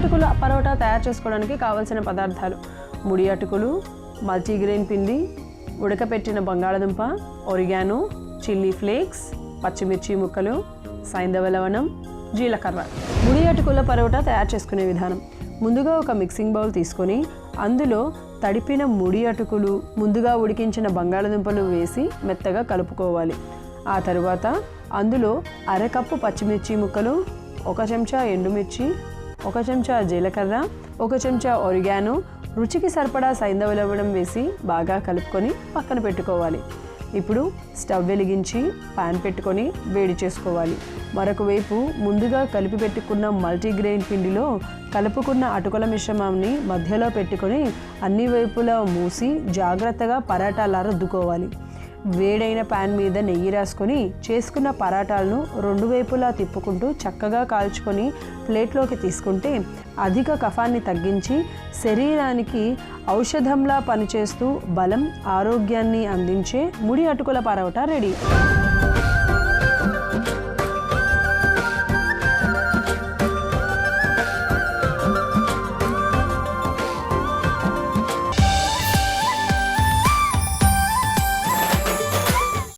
అటుకుల పరోటా తయారు చేసుకోవడానికి కావలసిన పదార్థాలు: ముడి అటుకులు, మల్టీగ్రెయిన్ పిండి, ఉడకపెట్టిన బంగాళదుంప, ఒరిగానో, చిల్లీ ఫ్లేక్స్, పచ్చిమిర్చి ముక్కలు, సైంధవ లవణం, జీలకర్ర. ముడి అటుకుల పరోటా తయారు చేసుకునే విధానం: ముందుగా ఒక మిక్సింగ్ బౌల్ తీసుకొని అందులో తడిపిన ముడి అటుకులు, ముందుగా ఉడికించిన బంగాళదుంపలు వేసి మెత్తగా కలుపుకోవాలి. ఆ తరువాత అందులో అరకప్పు పచ్చిమిర్చి ముక్కలు, 1 చెంచా ఎండుమిర్చి, 1 చెంచా జీలకర్ర, 1 చెంచా ఒరిగానో, రుచికి సరిపడా సైంధవ లవణం వేసి బాగా కలుపుకొని పక్కన పెట్టుకోవాలి. ఇప్పుడు స్టవ్ వెలిగించి పాన్ పెట్టుకొని వేడి చేసుకోవాలి. మరొక వైపు ముందుగా కలిపి పెట్టుకున్న మల్టీగ్రెయిన్ పిండిలో కలుపుకున్న అటుకుల మిశ్రమాన్ని మధ్యలో పెట్టుకొని అన్ని వైపులా మూసి జాగ్రత్తగా పరాటాలా రుద్దుకోవాలి. వేడైన పాన్ మీద నెయ్యి రాసుకొని చేసుకున్న పరాటాలను 2 వైపులా తిప్పుకుంటూ చక్కగా కాల్చుకొని ప్లేట్లోకి తీసుకుంటే అధిక కఫాన్ని తగ్గించి శరీరానికి ఔషధంలా పనిచేస్తూ బలం, ఆరోగ్యాన్ని అందించే ముడి అటుకుల పరోటా రెడీ.